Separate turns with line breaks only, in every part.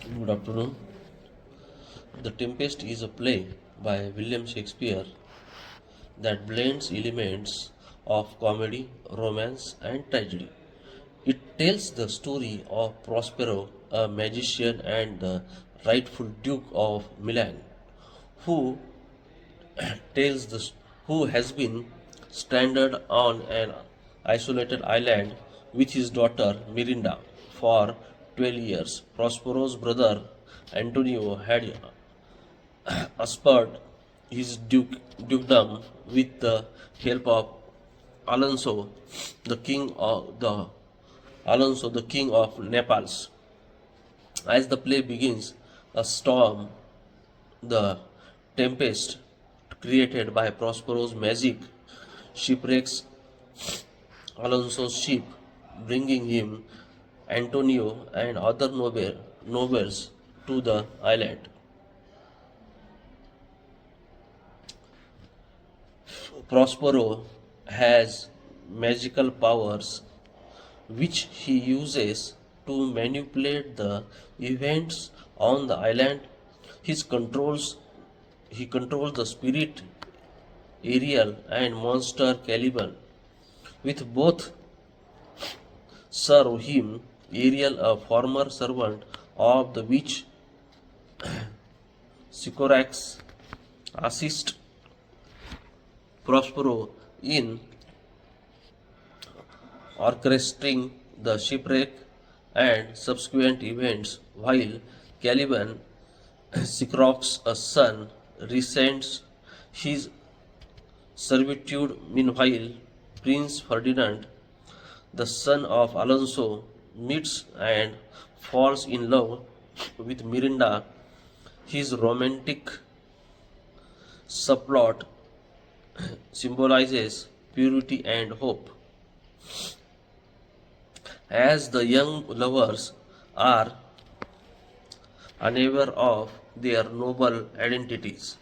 Good afternoon. The Tempest is a play by William Shakespeare that blends elements of comedy, romance, and tragedy. It tells the story of Prospero, a magician and the rightful Duke of Milan, who tells the who has been stranded on an isolated island with his daughter Mirinda for 12 years. Prospero's brother Antonio had usurped his dukedom with the help of Alonso, the king of Naples. As the play begins, a storm, the tempest created by Prospero's magic, shipwrecks Alonso's ship, bringing him Antonio and other nobles to the island. Prospero has magical powers which he uses to manipulate the events on the island. His controls he controls the spirit Ariel and monster Caliban. With both serve him, Ariel, a former servant of the witch Sycorax, assist Prospero in orchestrating the shipwreck and subsequent events, while Caliban, Sycorax's son, resents his servitude. Meanwhile, Prince Ferdinand, the son of Alonso, meets and falls in love with Mirinda. His romantic subplot symbolizes purity and hope. As the young lovers are unaware of their noble identities.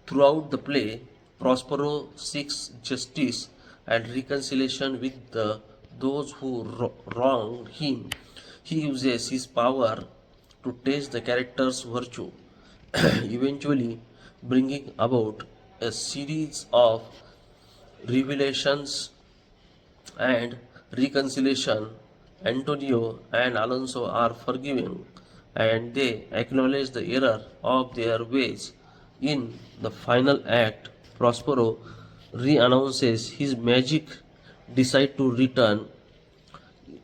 Throughout the play, Prospero seeks justice and reconciliation with those who wronged him. He uses his power to test the character's virtue, eventually bringing about a series of revelations and reconciliation. Antonio and Alonso are forgiving and they acknowledge the error of their ways. In the final act, Prospero re-announces his magic, decide to return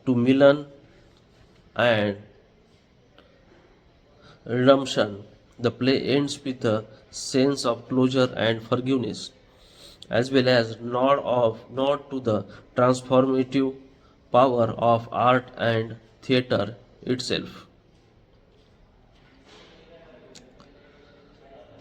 to Milan and redemption. The play ends with a sense of closure and forgiveness, as well as nod to the transformative power of art and theatre itself.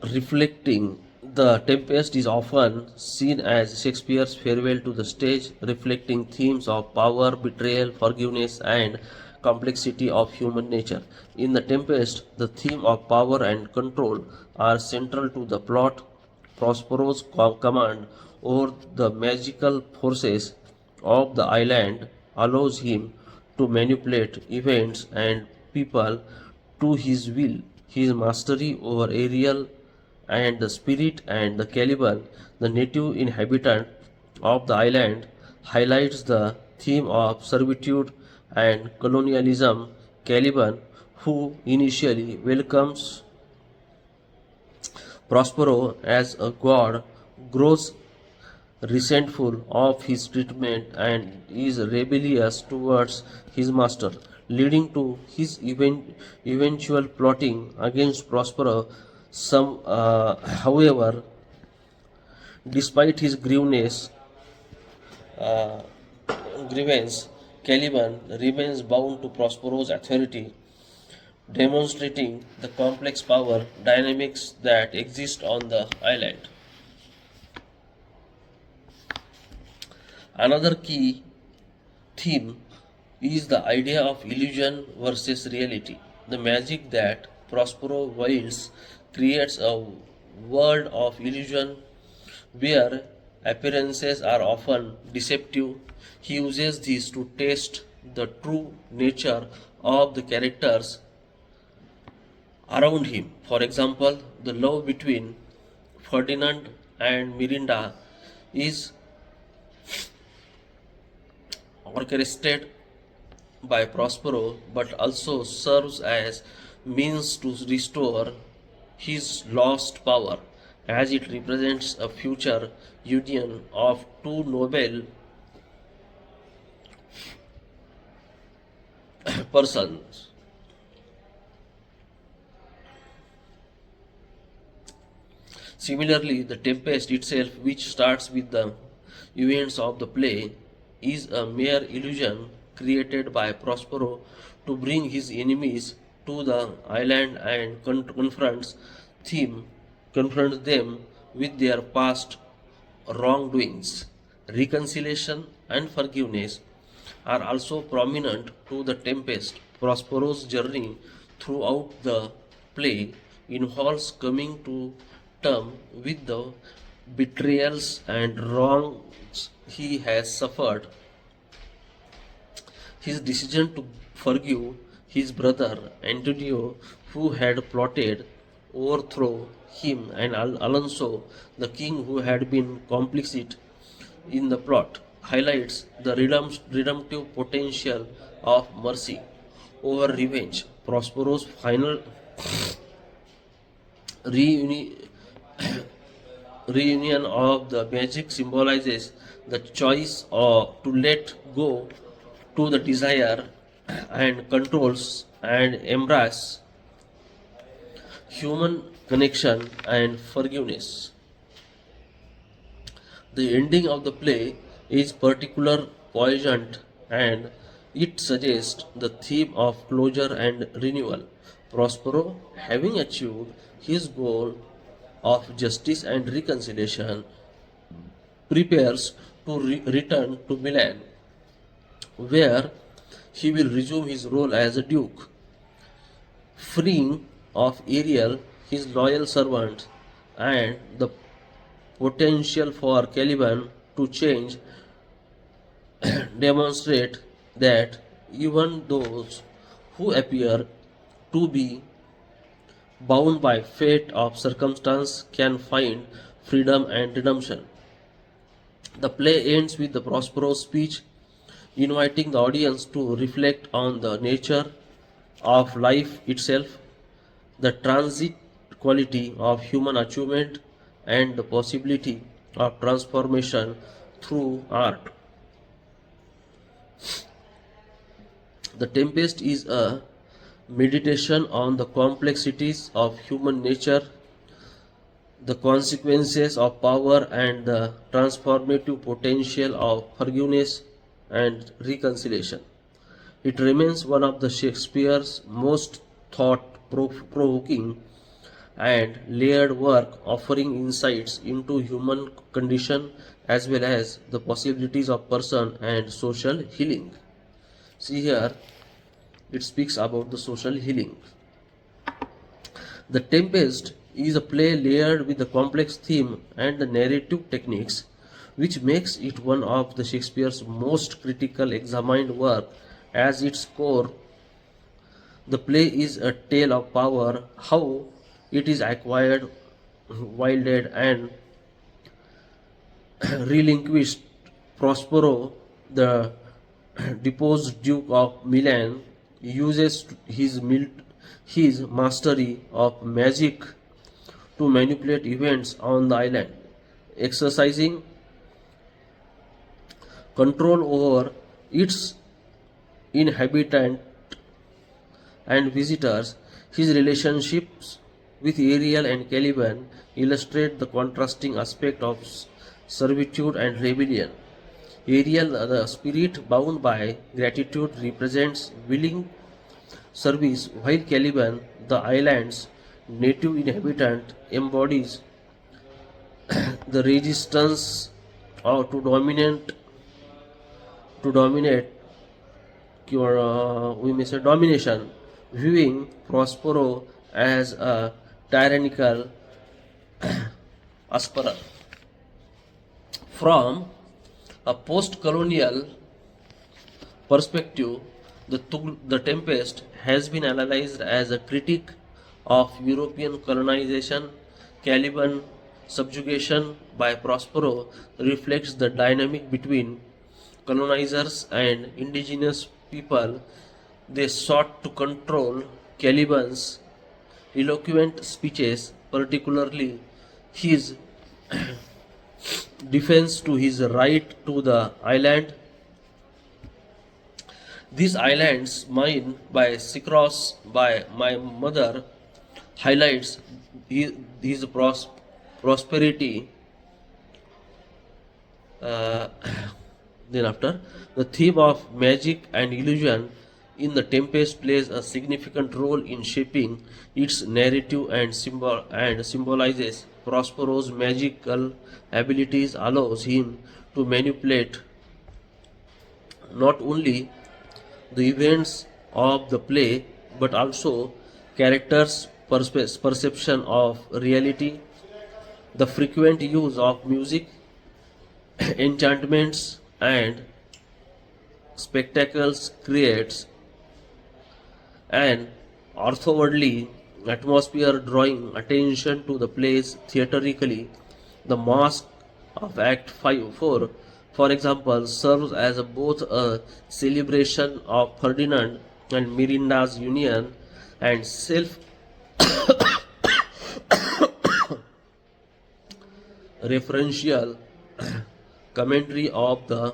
Reflecting the Tempest is often seen as Shakespeare's farewell to the stage, reflecting themes of power, betrayal, forgiveness, and complexity of human nature. In The Tempest, the theme of power and control are central to the plot. Prospero's command over the magical forces of the island allows him to manipulate events and people to his will. His mastery over Ariel and the spirit and the Caliban, the native inhabitant of the island, highlights the theme of servitude and colonialism. Caliban, who initially welcomes Prospero as a god, grows resentful of his treatment and is rebellious towards his master, leading to his eventual plotting against Prospero. However, despite his uh, grievance, Caliban remains bound to Prospero's authority, demonstrating the complex power dynamics that exist on the island. Another key theme is the idea of illusion versus reality. The magic that Prospero wields creates a world of illusion where appearances are often deceptive. He uses this to test the true nature of the characters around him. For example, the love between Ferdinand and Mirinda is orchestrated by Prospero but also serves as means to restore his lost power as it represents a future union of two noble persons. Similarly, the tempest itself, which starts with the events of the play, is a mere illusion created by Prospero to bring his enemies to the island and confronts them with their past wrongdoings. Reconciliation and forgiveness are also prominent to the tempest. Prospero's journey throughout the play involves coming to terms with the betrayals and wrongs he has suffered. His decision to forgive his brother Antonio, who had plotted overthrow him, and Alonso, the king who had been complicit in the plot, highlights the redemptive potential of mercy over revenge. Prospero's final reuni- reunion of the magic symbolizes the choice to let go to the desire and controls and embrace human connection and forgiveness. The ending of the play is particular poignant and it suggests the theme of closure and renewal. Prospero, having achieved his goal of justice and reconciliation, prepares to return to Milan, where he will resume his role as a duke, freeing of Ariel, his loyal servant, and the potential for Caliban to change demonstrate that even those who appear to be bound by fate of circumstance can find freedom and redemption. The play ends with the Prospero speech inviting the audience to reflect on the nature of life itself, the transit quality of human achievement, and the possibility of transformation through art. The Tempest is a meditation on the complexities of human nature, the consequences of power, and the transformative potential of forgiveness and reconciliation. It remains one of the Shakespeare's most thought provoking and layered work, offering insights into human condition as well as the possibilities of person and social healing. See here, it speaks about the social healing. The Tempest is a play layered with a complex theme and the narrative techniques, which makes it one of the Shakespeare's most critical examined work. As its core, the play is a tale of power, how it is acquired, wielded, and relinquished. Prospero, the deposed Duke of Milan, uses his mastery of magic to manipulate events on the island, exercising control over its inhabitants and visitors. His relationships with Ariel and Caliban illustrate the contrasting aspect of servitude and rebellion. Ariel, the spirit bound by gratitude, represents willing service, while Caliban, the island's native inhabitant, embodies the resistance to dominate we may say domination, viewing Prospero as a tyrannical aspirer. From a post-colonial perspective, the Tempest has been analyzed as a critique of European colonization, Caliban subjugation by Prospero reflects the dynamic between colonizers and indigenous people. They sought to control Caliban's eloquent speeches, particularly his defense to his right to the island. These islands, mine by Sicros by my mother, highlights his prosperity. Uh, then after, the theme of magic and illusion in the Tempest plays a significant role in shaping its narrative and symbolizes Prospero's magical abilities allows him to manipulate not only the events of the play but also characters' perception of reality. The frequent use of music, enchantments, and spectacles creates an otherworldly atmosphere drawing attention to the plays theatrically. The mask of Act 5, 4, for example, serves as both a celebration of Ferdinand and Miranda's union and self referential commentary of the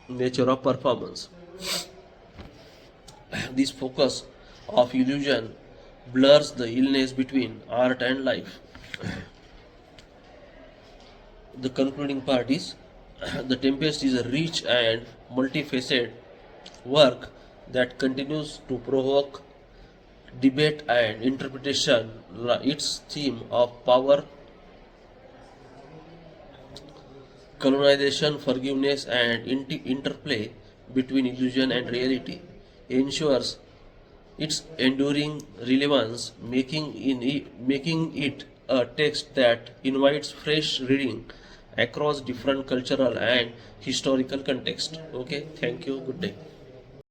nature of performance. This focus of illusion blurs the illness between art and life. The concluding part is The Tempest is a rich and multifaceted work that continues to provoke debate and interpretation. Its theme of power, colonization, forgiveness, and interplay between illusion and reality ensures its enduring relevance, making it a text that invites fresh reading across different cultural and historical context. Okay, thank you. Good day.